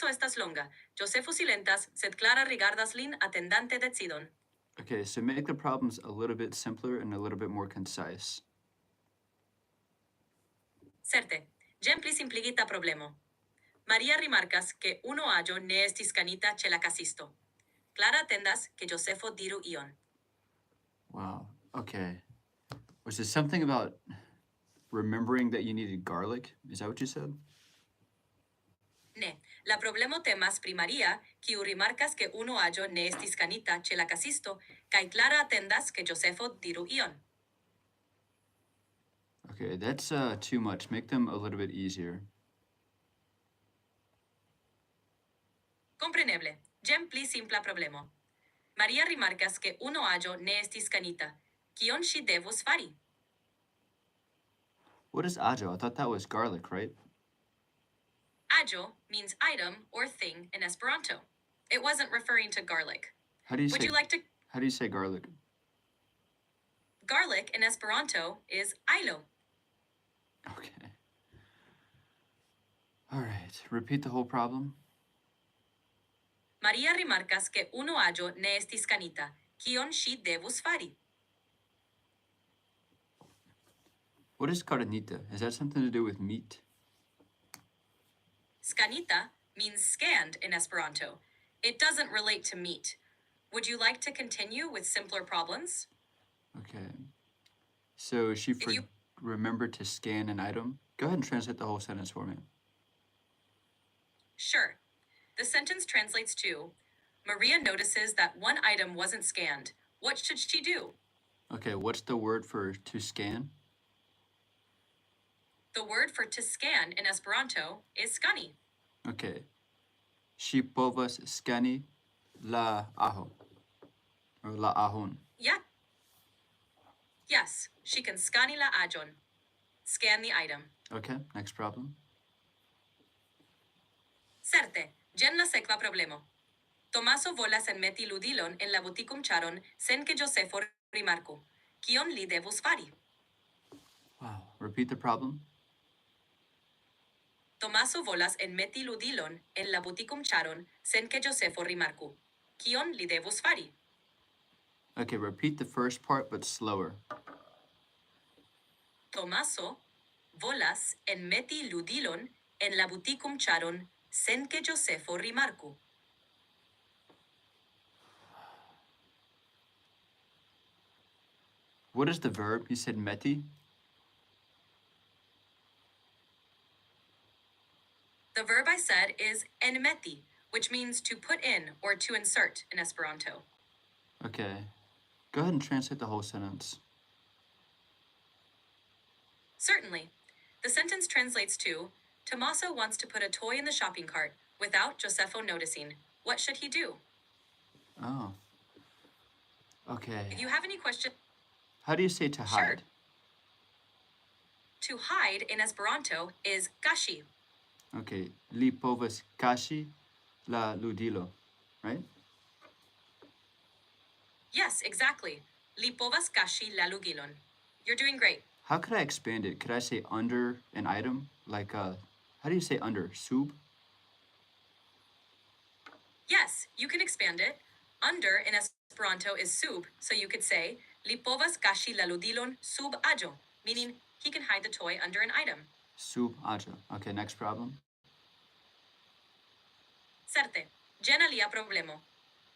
estas longa. Josefo silentas, sed clara rigardas lin atendante decidon. Okay, so make the problems a little bit simpler and a little bit more concise. Certe, jen pli simpligita problemo. Maria rimarcas que unu aĝo ne estis scanita ĉe la kasisto. Clara atendas que Josefo diru ion. Wow, okay. Was there something about remembering that you needed garlic? Is that what you said? Ne, la problemo temas pri Maria, kiu rimarkas ke unu aĝo ne estis scanita ĉe la kasisto, kaj Clara atendas ke Josefo diru ion. Okay, that's too much. Make them a little bit easier. Compreneble, jen pli simpla problemo. Maria rimarcas ke unu aĝo ne estis scanita. Kion ŝi devus fari? What is ajo? I thought that was garlic, right? Aĝo means item or thing in Esperanto. It wasn't referring to garlic. How do you Would say you like to... How do you say garlic? Garlic in Esperanto is ailo. Okay. All right. Repeat the whole problem. Maria rimarcas ke unu aĝo ne estis scanita. Kion ŝi devus fari? What is carnita? Has that something to do with meat? Scanita means scanned in Esperanto. It doesn't relate to meat. Would you like to continue with simpler problems? Okay. So she you- remembered to scan an item. Go ahead and translate the whole sentence for me. Sure. The sentence translates to, Maria notices that one item wasn't scanned. What should she do? Okay, what's the word for to scan? The word for to scan in Esperanto is skani. Okay. She povas skani la ajo. Or la ajon. Yeah. Yes, she can skani la ajon. Scan the item. Okay, next problem. Certe, jen la sekva problemo. Tomaso volas enmeti ludilon en la butikumĉaron sen ke Josefo rimarku. Kion li devus fari? Wow. Repeat the problem. Tomaso volas enmeti ludilon en la butikumĉaron sen ke Josefo rimarku. Kion li devus fari? Okay, repeat the first part but slower. Tomaso volas enmeti ludilon en la butikumĉaron sen ke Josefo rimarku. What is the verb? You said meti? The verb I said is enmeti, which means to put in or to insert in Esperanto. Okay. Go ahead and translate the whole sentence. Certainly. The sentence translates to, Tomaso wants to put a toy in the shopping cart without Josefo noticing. What should he do? Oh. Okay. If you have any questions... How do you say to Sure. hide? To hide in Esperanto is kaŝi. Okay. Li povas kaŝi la ludilo, right? Yes, exactly. Li povas kaŝi la lugilon. You're doing great. How could I expand it? Could I say under an item? Like, how do you say under? Sub? Yes, you can expand it. Under in Esperanto is sub, so you could say, Li povas kaŝi la ludilon sub aĝo, meaning he can hide the toy under an item. Sub ajo. Okay, next problem. Certe, jen alia problemo.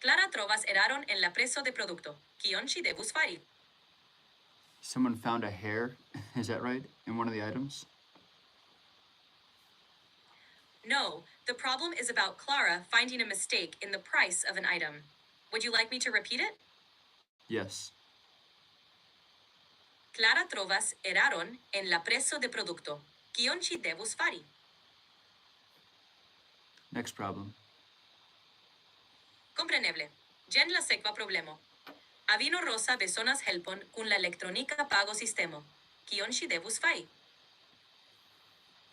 Clara trovas eraron en la prezo de produkto. Kion ŝi devus fari? Someone found a hair, is that right? In one of the items? No, the problem is about Clara finding a mistake in the price of an item. Would you like me to repeat it? Yes. Clara trovas eraron en la prezo de produkto. Kion ŝi devus fari? Next problem. Compreneble. Jen la sekva problemo. Avino Rosa bezonas helpon kun la elektronika pagosistemo. Kion ŝi devus fari?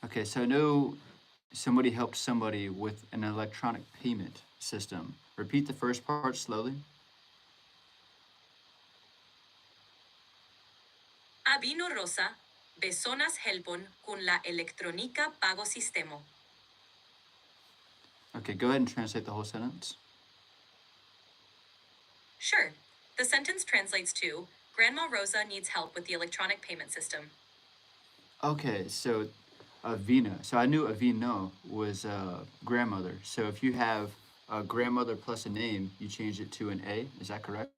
Okay, so I know somebody helped somebody with an electronic payment system. Repeat the first part slowly. Avino Rosa bezonas helpon kun la elektronika pagosistemo. Okay, go ahead and translate the whole sentence. Sure. The sentence translates to Grandma Rosa needs help with the electronic payment system. Okay, so Avina. So I knew Avino was grandmother. So if you have a grandmother plus a name, you change it to an A. Is that correct?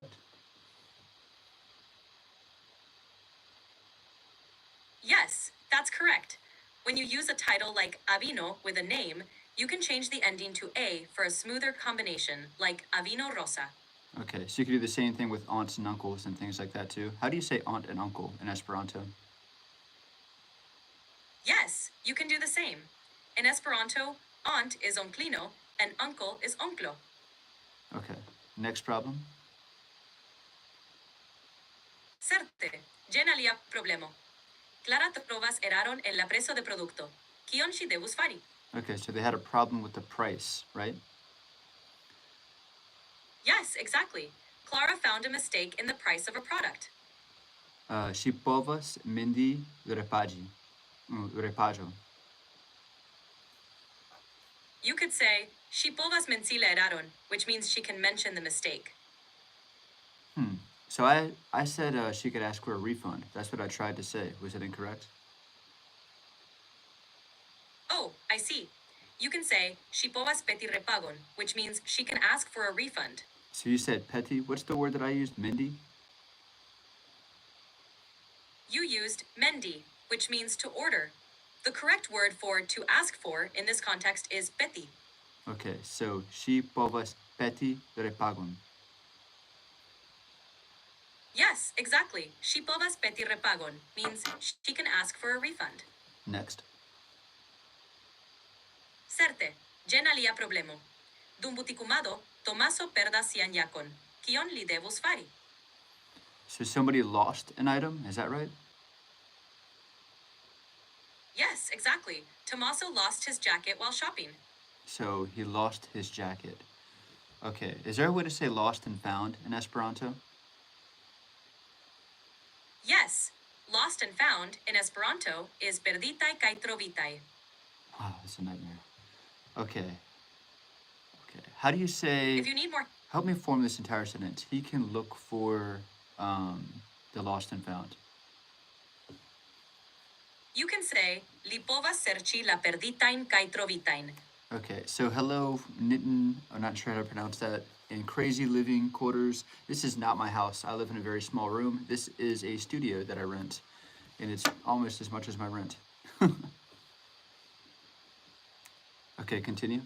Yes, that's correct. When you use a title like Avino with a name, you can change the ending to A for a smoother combination, like Avino Rosa. Okay, so you can do the same thing with aunts and uncles and things like that too. How do you say aunt and uncle in Esperanto? Yes, you can do the same. In Esperanto, aunt is onklino and uncle is onklo. Okay, next problem. Certe, ĝen alia problemo. Clara trovas eraron en la prezo de produkto. Kion ŝi devus fari? Okay, so they had a problem with the price, right? Yes, exactly. Clara found a mistake in the price of a product. Ŝi povas mendi repaĝi. Repaĵo. You could say, "Ŝi povas mencii la eraron," which means she can mention the mistake. So I said she could ask for a refund. That's what I tried to say. Was it incorrect? Oh, I see. You can say, "Ŝi povas peti repagon," which means she can ask for a refund. So you said petty. What's the word that I used? Mindy? You used mendi, which means to order. The correct word for to ask for in this context is peti. Okay, so ŝi povas peti repagon. Yes, exactly. Ŝi povas peti repagon means she can ask for a refund. Next. Certe, ĝen alia problemo. Dum butikumado, Tomaso perdas sian jakon. Kion li devus fari? So somebody lost an item. Is that right? Yes, exactly. Tommaso lost his jacket while shopping. So he lost his jacket. Okay, is there a way to say lost and found in Esperanto? Yes, lost and found in Esperanto is perditaj kaj trovitaj. Wow, that's a nightmare. Okay. Okay. How do you say? If you need more, Help me form this entire sentence. He can look for the lost and found. you can say li povas serĉi la perditajn kaj trovitajn. Okay, so hello, Nitin. I'm not sure how to pronounce that. In crazy living quarters. This is not my house. I live in a very small room. This is a studio that I rent, and it's almost as much as my rent. Okay, continue.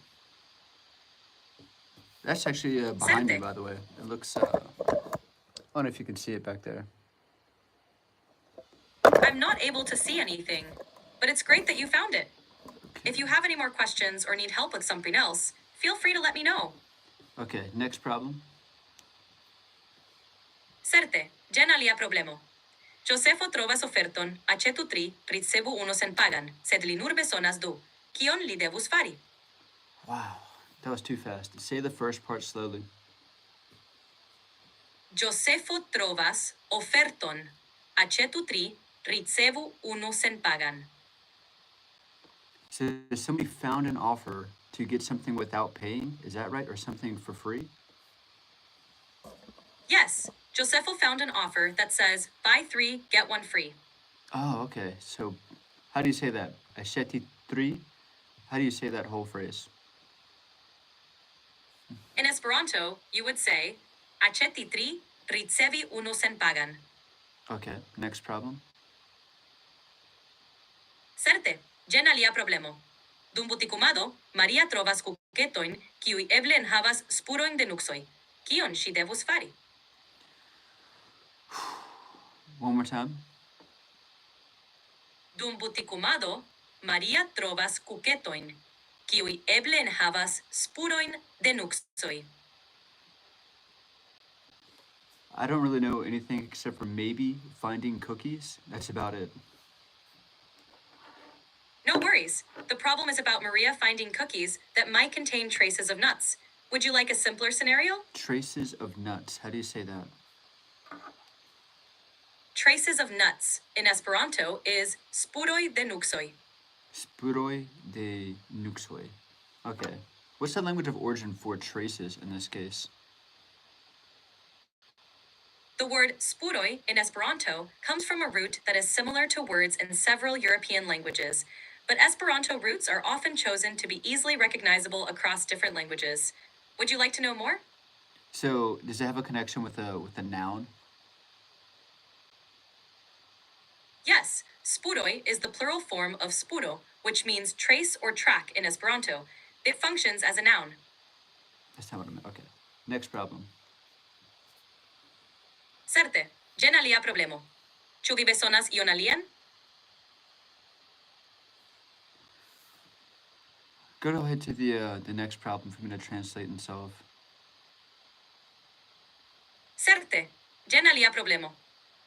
That's actually behind me, by the way. It looks. I don't know if you can see it back there. I'm not able to see anything, but it's great that you found it. Okay. If you have any more questions or need help with something else, feel free to let me know. Okay, next problem. Certe, ĝen alia problemo. Josefo trovas oferton, aĉetu tri, ricevu unu senpagan, sed li nur bezonas du. Kion li devus fari? Wow, that was too fast. Say the first part slowly. Josefo trovas oferton, aĉetu tri, ricevu unu senpagan. So somebody found an offer to get something without paying. Is that right? Or something for free? Yes, Josefo found an offer that says buy three, get one free. Oh, okay. So how do you say that? Acheti tri? How do you say that whole phrase? In Esperanto, you would say aĉeti tri, ricevi unu senpagan. Okay, next problem. Certe, ĝen alia problemo. Dum butikumado, Maria trovas kuketojn, kiuj eble enhavas spurojn de nuksoj. Kion ŝi devus fari? One more time. Dum butikumado, Maria trovas kuketojn, kiuj eble enhavas spurojn de nuksoj. I don't really know anything except for maybe finding cookies. That's about it. No worries. The problem is about Maria finding cookies that might contain traces of nuts. Would you like a simpler scenario? Traces of nuts. How do you say that? Traces of nuts in Esperanto is spuroj de nuksoj. Spuroi de nuxoi. Okay. What's the language of origin for traces in this case? The word spuroi in Esperanto comes from a root that is similar to words in several European languages, but Esperanto roots are often chosen to be easily recognizable across different languages. Would you like to know more? So does it have a connection with a noun? Yes, spuroi is the plural form of spuro, which means trace or track in Esperanto. It functions as a noun. That's not what I meant. Okay. Next problem. Certe, jen alia problemo. Ĉu vi bezonas ion alian? Go ahead to the next problem for me to translate and solve. Certe, jen alia problemo.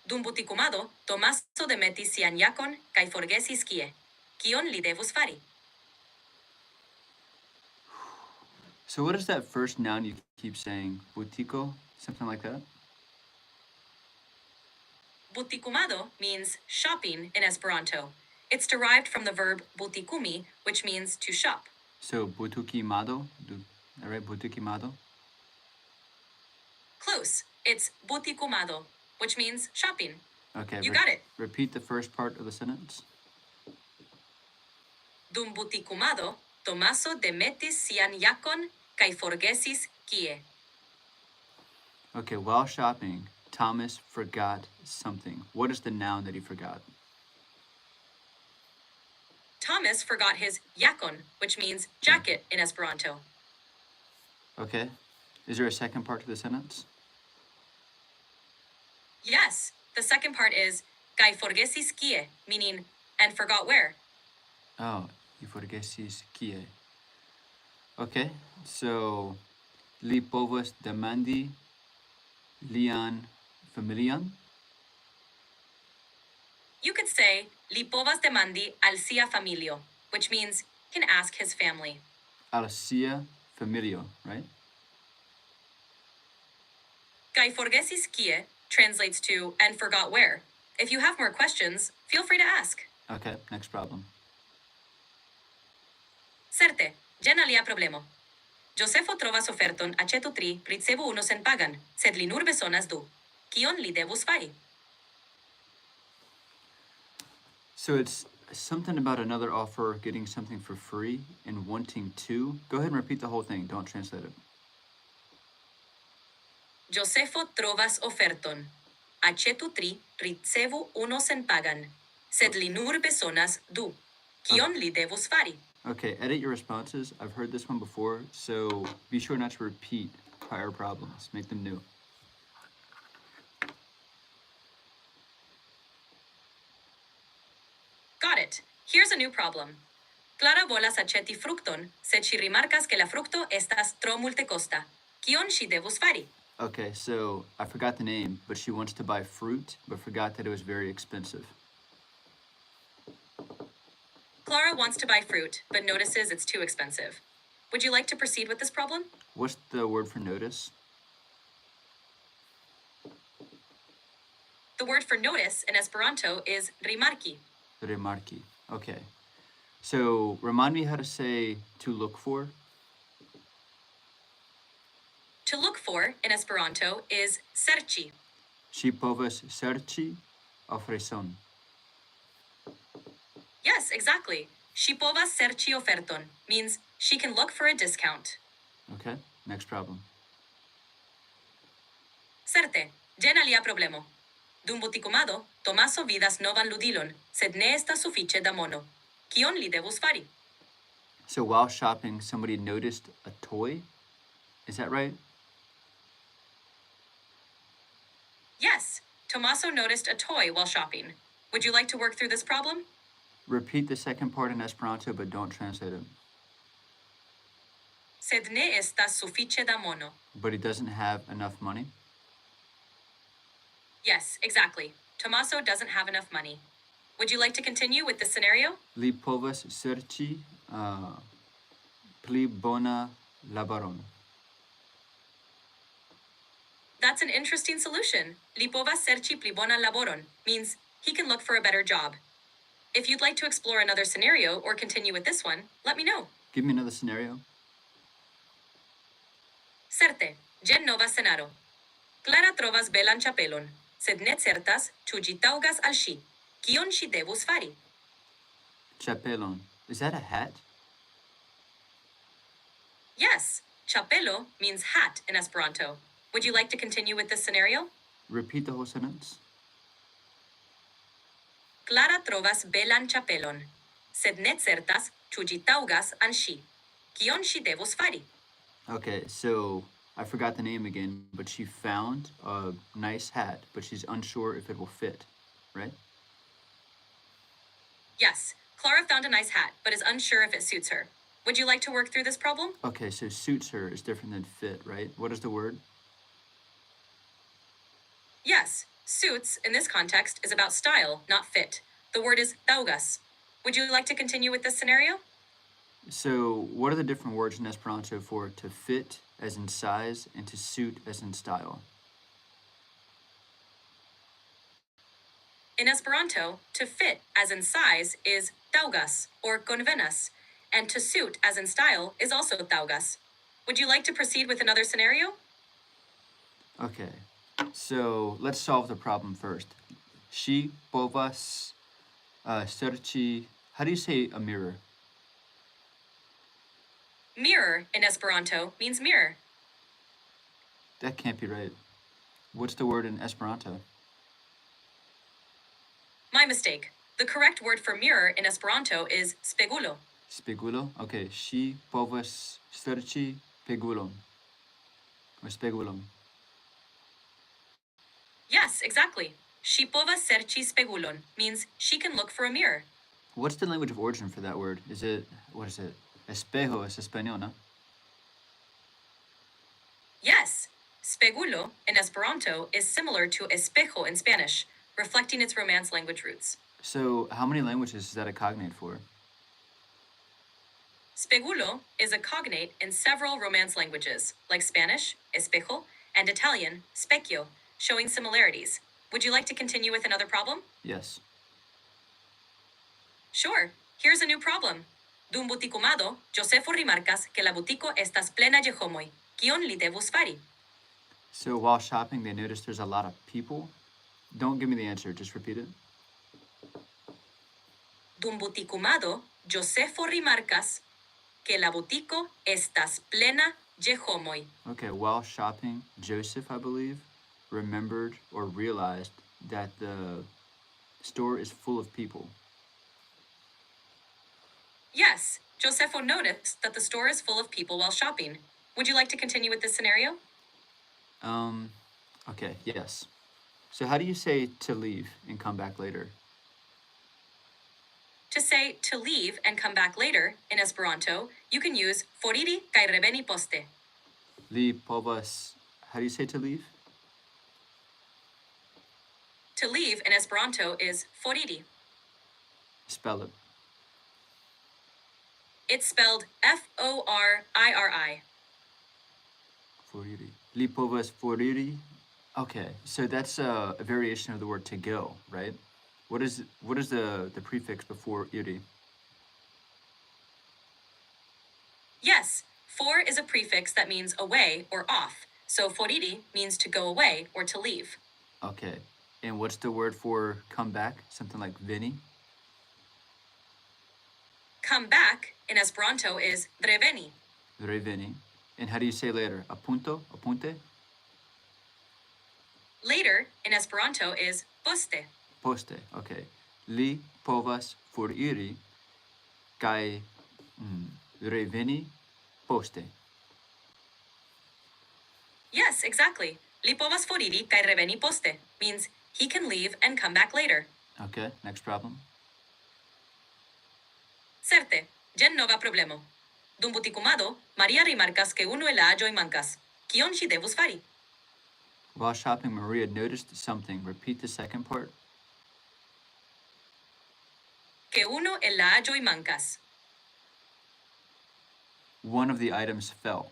Dum butikumado, Tomaso demetis sian jakon kaj forgesis kie. Kion li devus fari? So what is that first noun you keep saying? Butiko? Something like that? Butikumado means shopping in Esperanto. It's derived from the verb butikumi, which means to shop. So butukimado? All right, butukimado? Close. It's butikumado, which means shopping. Okay. You got it. Repeat the first part of the sentence. Dum butikumado, Tomaso demetis sian jakon kaj forgesis kie. Okay, while shopping, Thomas forgot something. What is the noun that he forgot? Thomas forgot his jakon, which means jacket in Esperanto. Okay. Is there a second part to the sentence? Yes, the second part is kaj forgesis kie, meaning and forgot where. Oh, y forgesis kie. Okay, so li povas demandi lian familian? You could say li povas demandi al sia familio, which means can ask his family. Al sia familio, right? Kaj forgesis kie translates to and forgot where. If you have more questions, feel free to ask. Okay, next problem. Certe, jen alia problemo. Josefo trovas oferton aĉetu 3, ricevu 1 senpagan, sed li nur bezonas 2. Kion li devus fari? So it's something about another offer, getting something for free, and wanting to. Go ahead and repeat the whole thing. Don't translate it. Josefo trovas oferton. Aĉetu 3, ricevu 1 senpagan, sed li nur bezonas 2. Kion li devus fari? Okay, edit your responses. I've heard this one before, so be sure not to repeat prior problems. Make them new. Got it. Here's a new problem. Clara volas aĉeti frukton, sed ŝi rimarkas ke la frukto estas tro multekosta. Kion ŝi devus fari? Okay, so I forgot the name, but she wants to buy fruit, but forgot that it was very expensive. Clara wants to buy fruit, but notices it's too expensive. Would you like to proceed with this problem? What's the word for notice? The word for notice in Esperanto is rimarki. Remarki. Okay. So remind me how to say to look for. To look for in Esperanto is serĉi. Ŝi povas serĉi ofrecon. Yes, exactly. Ŝi povas serĉi oferton means she can look for a discount. Okay, next problem. Certe, jen alia problemo. Dum butikumado, Tomaso vidas novan ludilon, sed ne estas sufiĉe da mono. Kion li devus fari? So while shopping, somebody noticed a toy. Is that right? Yes, Tomaso noticed a toy while shopping. Would you like to work through this problem? Repeat the second part in Esperanto, but don't translate it. Sed ne estas sufiĉe da mono. But he doesn't have enough money. Yes, exactly. Tomaso doesn't have enough money. Would you like to continue with this scenario? Li povas serĉi pli bona laboron. That's an interesting solution. Li povas serĉi pli bonan laboron means he can look for a better job. If you'd like to explore another scenario or continue with this one, let me know. Give me another scenario. Certe, jen nova scenaro. Clara trovas belan ĉapelon, sed ne certas ĉu ĝi taŭgas al ŝi. Kion ŝi devus fari? Chapelon. Is that a hat? Yes, ĉapelo means hat in Esperanto. Would you like to continue with this scenario? Repeat the whole sentence. Clara trovas belan ĉapelon, sed ne certas ĉu ĝi taŭgas al ŝi. Kion ŝi devus fari? Okay, so I forgot the name again, but she found a nice hat, but she's unsure if it will fit, right? Yes, Clara found a nice hat, but is unsure if it suits her. Would you like to work through this problem? Okay, so suits her is different than fit, right? What is the word? Yes, suits, in this context, is about style, not fit. The word is taugas. Would you like to continue with this scenario? So, what are the different words in Esperanto for to fit as in size and to suit as in style? In Esperanto, to fit as in size is taugas or convenas, and to suit as in style is also taugas. Would you like to proceed with another scenario? Okay, so let's solve the problem first. She povas serĉi. How do you say a mirror? Mirror in Esperanto means mirror. That can't be right. What's the word in Esperanto? My mistake. The correct word for mirror in Esperanto is spegulo. Spegulo? Okay, she povas serĉi pegulon. Or spegulon. Yes, exactly. Ŝi povas serĉi spegulon means she can look for a mirror. What's the language of origin for that word? What is it? Espejo es español, no? Yes, spegulo in Esperanto is similar to espejo in Spanish, reflecting its Romance language roots. So, how many languages is that a cognate for? Spegulo is a cognate in several Romance languages, like Spanish, espejo, and Italian, specchio, showing similarities. Would you like to continue with another problem? Yes. Sure. Here's a new problem. Dum butikumado, Josefo rimarkas ke la butiko estas plena je homoj. Kion li devus fari? So, while shopping, they notice there's a lot of people. Don't give me the answer, just repeat it. Dum butikumado, Josefo rimarkas que la butiko estas plena je homoj. Okay, while shopping, Joseph, I believe, remembered or realized that the store is full of people. Yes, Josefo noticed that the store is full of people while shopping. Would you like to continue with this scenario? Okay, yes. So how do you say to leave and come back later? To say to leave and come back later in Esperanto, you can use foriri kaj reveni poste. Li povas, how do you say to leave? To leave in Esperanto is foriri. Spell it. It's spelled F-O-R-I-R-I. Foriri. Li povas foriri. Okay, so that's a variation of the word to go, right? What is the prefix before iri? Yes, for is a prefix that means away or off. So foriri means to go away or to leave. Okay, and what's the word for come back? Something like veni? Come back in Esperanto is reveni. Reveni. And how do you say later? Apunto? Apunte? Later in Esperanto is poste. Poste. Okay. Li povas foriri kaj reveni poste. Yes, exactly. Li povas foriri kaj reveni poste means he can leave and come back later. Okay, next problem. Certe, jen nova problemo. Dum butikumado, Maria rimarkas ke unu el la aĵoj mankas. Kion ŝi devus fari? While shopping, Maria noticed something. Repeat the second part. Que uno el la aĵoj mankas. One of the items fell.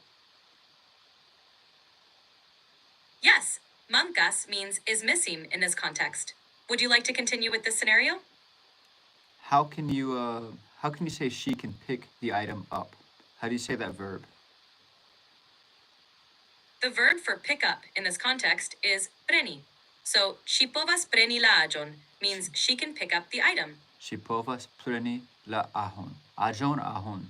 Yes, mankas means is missing in this context. Would you like to continue with this scenario? How can you say she can pick the item up? How do you say that verb? The verb for pick up in this context is preni. So, "Ŝi povas preni la aĝon" means she can pick up the item. Ŝi povas preni la aĵon. Aĵon, aĵon.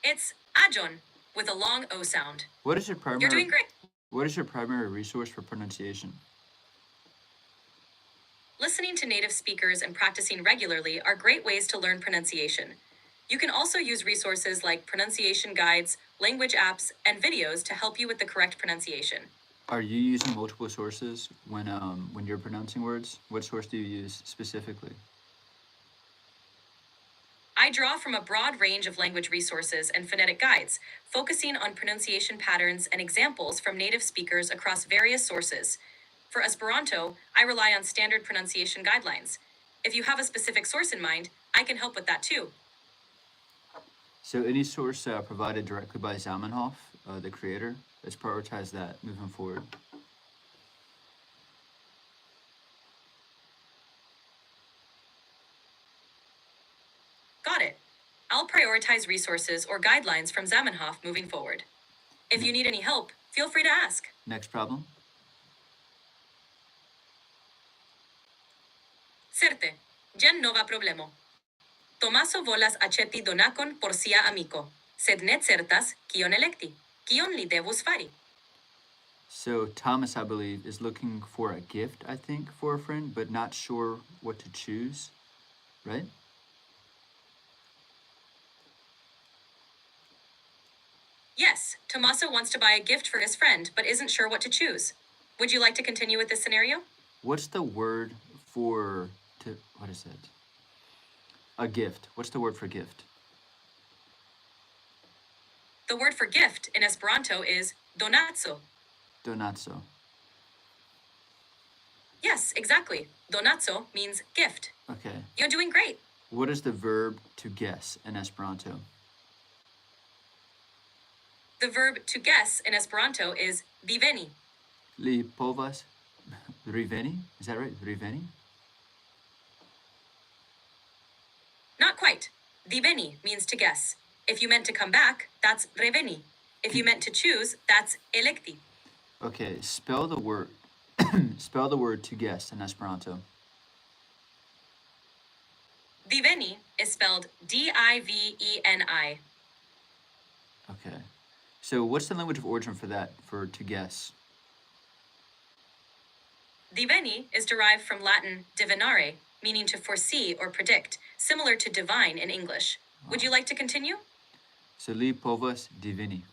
It's aĝon with a long O sound. What is your You're doing great. What is your primary resource for pronunciation? Listening to native speakers and practicing regularly are great ways to learn pronunciation. You can also use resources like pronunciation guides, language apps, and videos to help you with the correct pronunciation. Are you using multiple sources when you're pronouncing words? What source do you use specifically? I draw from a broad range of language resources and phonetic guides, focusing on pronunciation patterns and examples from native speakers across various sources. For Esperanto, I rely on standard pronunciation guidelines. If you have a specific source in mind, I can help with that too. So any source provided directly by Zamenhof, the creator, let's prioritize that moving forward. Got it. I'll prioritize resources or guidelines from Zamenhof moving forward. If you need any help, feel free to ask. Next problem. Certe, jen nova problemo. Tomaso volas aĉeti donakon por sia amiko, sed ne certas kion elekti. Kion li devus fari? So Thomas, I believe, is looking for a gift, I think, for a friend, but not sure what to choose, right? Yes, Tomaso wants to buy a gift for his friend, but isn't sure what to choose. Would you like to continue with this scenario? What's the word for what is it? A gift. What's the word for gift? The word for gift in Esperanto is donatso. Donatso. Yes, exactly. Donatso means gift. Okay. You're doing great. What is the verb to guess in Esperanto? The verb to guess in Esperanto is diveni. Li povas reveni? Is that right? Reveni? Not quite. Diveni means to guess. If you meant to come back, that's reveni. If you meant to choose, that's electi. Okay, spell the word spell the word to guess in Esperanto. Diveni is spelled D-I-V-E-N-I. Okay. So what's the language of origin for that, for to guess? Diveni is derived from Latin divinare, meaning to foresee or predict, similar to divine in English. Would you like to continue? So li povas divini.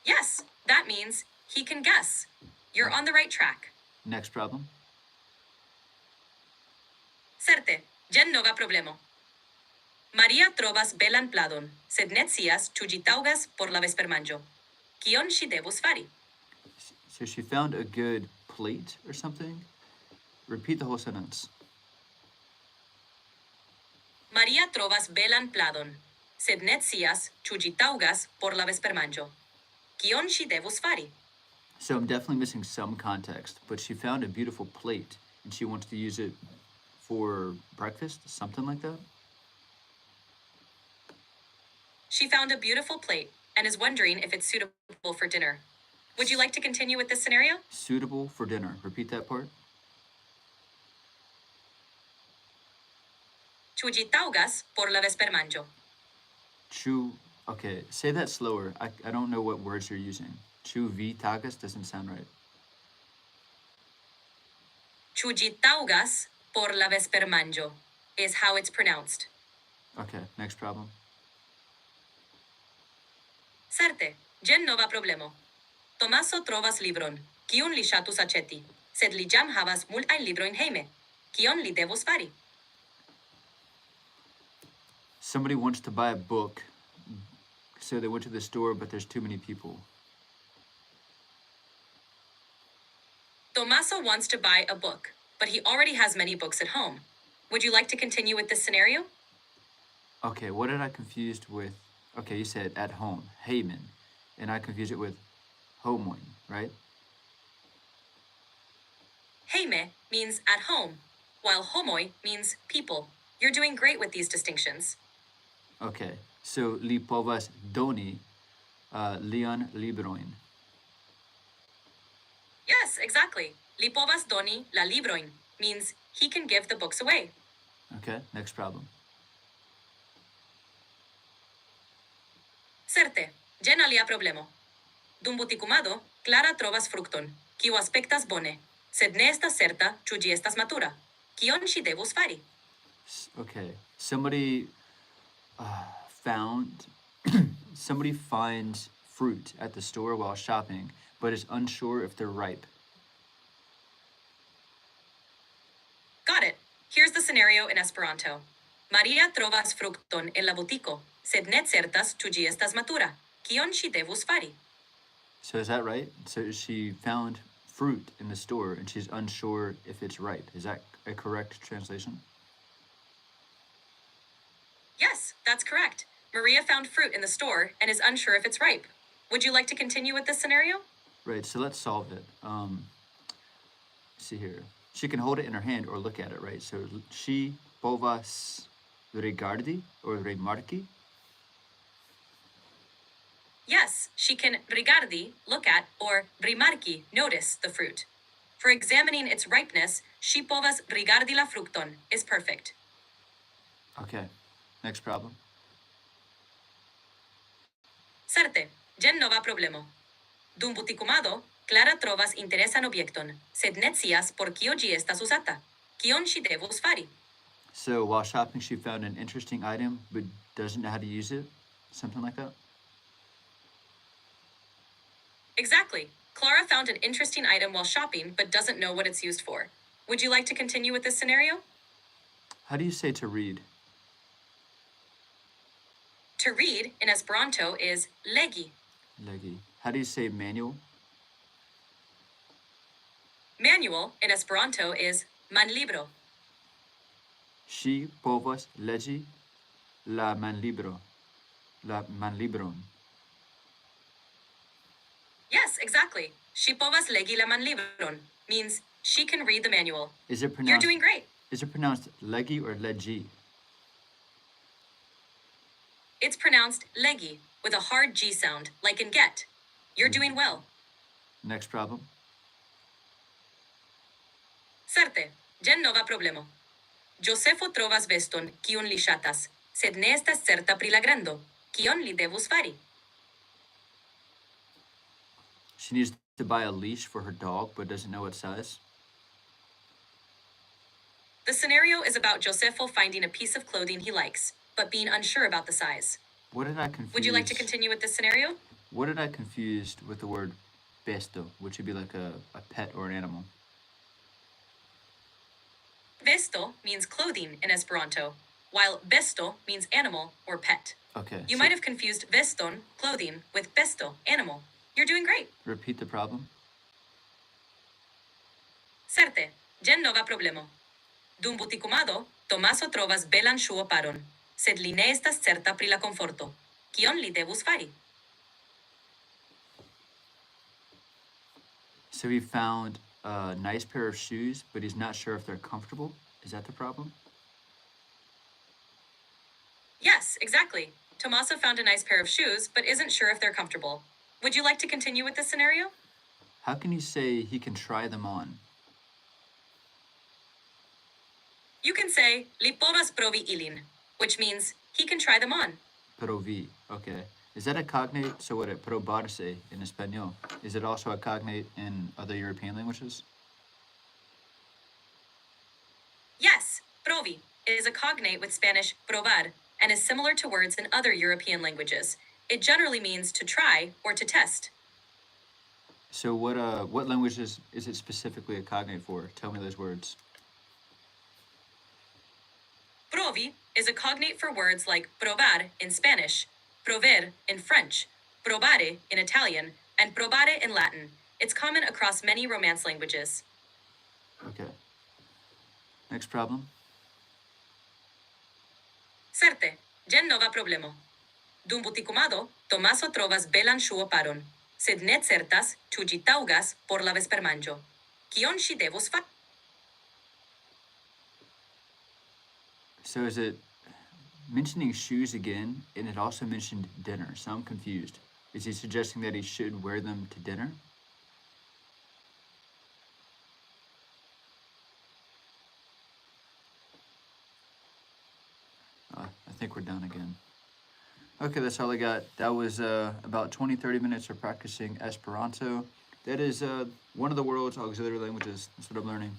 Yes, that means he can guess. You're on the right track. Next problem. Certe, jen nova problemo. Maria trovas belan pladon, sed ne scias ĉu ĝi taŭgas por la vespermanĝo. Kion ŝi devus fari? So she found a good plate or something? Repeat the whole sentence. Maria trovas belan pladon, sed ne scias ĉu ĝi taŭgas por la vespermanĝo. Kion ŝi devus fari? So I'm definitely missing some context, but she found a beautiful plate and she wants to use it for breakfast, something like that? She found a beautiful plate and is wondering if it's suitable for dinner. Would you like to continue with this scenario? Suitable for dinner. Repeat that part. Ĉu ĝi taŭgas por la vespermanĝo? Chu. Okay, say that slower. I don't know what words you're using. Chu vi tagas doesn't sound right. Ĉu ĝi taŭgas por la vespermanĝo is how it's pronounced. Okay, next problem. Certe, jen nova problemo. Tomaso trovas libron, kiun li ŝatus aĉeti, sed li jam havas multajn librojn hejme. Kion li devus fari? Somebody wants to buy a book, so they went to the store, but there's too many people. Tomaso wants to buy a book, but he already has many books at home. Would you like to continue with this scenario? Okay, what did I confused with? Okay, you said at home, Heyman, and I confused it with homoin, right? Hejme means at home, while homoi means people. You're doing great with these distinctions. Okay, So li povas doni lian libroin. Yes, exactly. Li povas doni la libroin means he can give the books away. Okay, next problem. Certe, jen alia problemo. Dum butikumado, Clara trovas frukton, kiu aspektas bone, sed ne estas certa, ĉu ĝi estas matura. Kion ŝi devus fari? Okay, somebody found somebody finds fruit at the store while shopping, but is unsure if they're ripe. Got it. Here's the scenario in Esperanto. Maria trovas frukton en la butiko, sed ne certas ĉu ĝi estas matura. Kion ŝi devus fari? So is that right? So she found fruit in the store and she's unsure if it's ripe. Is that a correct translation? Yes, that's correct. Maria found fruit in the store and is unsure if it's ripe. Would you like to continue with this scenario? Right, so let's solve it. See here. She can hold it in her hand or look at it, right? So she povas rigardi or remarki. Yes, she can rigardi, look at, or rimarki, notice the fruit. For examining its ripeness, she povas rigardi la frukton is perfect. Okay, next problem. Certe, jen nova problemo. Dum butikumado, Clara trovas interesan objekton, sed ne scias por kio ĝi estas uzata. Kion ŝi devus fari? So while shopping, she found an interesting item but doesn't know how to use it. Something like that. Exactly. Clara found an interesting item while shopping but doesn't know what it's used for. Would you like to continue with this scenario? How do you say to read? To read in Esperanto is legi. Legi. How do you say manual? Manual in Esperanto is manlibro. She povas legi la manlibro. La manlibron. Yes, exactly. She povas legi la manlibron means she can read the manual. Is it pronounced? You're doing great. Is it pronounced legi or legi? It's pronounced legi with a hard G sound, like in get. You're doing well. Next problem. Certe, jen nova problemo. Josefo trovas veston kiun li ŝatas, sed ne estas certa pri la grando. Kion li devus fari? She needs to buy a leash for her dog but doesn't know what size. The scenario is about Josefo finding a piece of clothing he likes, but being unsure about the size. What did I confuse? Would you like to continue with this scenario? What did I confuse with the word besto, which would be like a pet or an animal? Vesto means clothing in Esperanto, while besto means animal or pet. Okay. You might have confused veston, clothing, with besto, animal. You're doing great. Repeat the problem. Certe, jen nova problemo. Dum butikumado, Tomaso trovas belan ŝuoparon, sed li ne estas certa pri la komforto. Kion li devus fari? So he found a nice pair of shoes, but he's not sure if they're comfortable. Is that the problem? Yes, exactly. Tomaso found a nice pair of shoes, but isn't sure if they're comfortable. Would you like to continue with this scenario? How can you say he can try them on? You can say, li povas provi ilin, which means he can try them on. Provi. Okay. Is that a cognate? So what? Probarse in Espanol. Is it also a cognate in other European languages? Yes, provi is a cognate with Spanish probar and is similar to words in other European languages. It generally means to try or to test. So what languages is it specifically a cognate for? Tell me those words. Provi is a cognate for words like provar in Spanish, prover in French, probare in Italian, and probare in Latin. It's common across many Romance languages. Okay. Next problem. Certe, jen nova problemo. Dum butikumado, Tomaso trovas belan ŝuoparon, sed ne certas ĉu ĝi taŭgas por la vespermanĝo. Kion ŝi devus fari? So is it mentioning shoes again, and it also mentioned dinner, so I'm confused. Is he suggesting that he should wear them to dinner? I think we're done again. Okay, that's all I got. That was about 20-30 minutes of practicing Esperanto. That is one of the world's auxiliary languages. That's what I'm learning.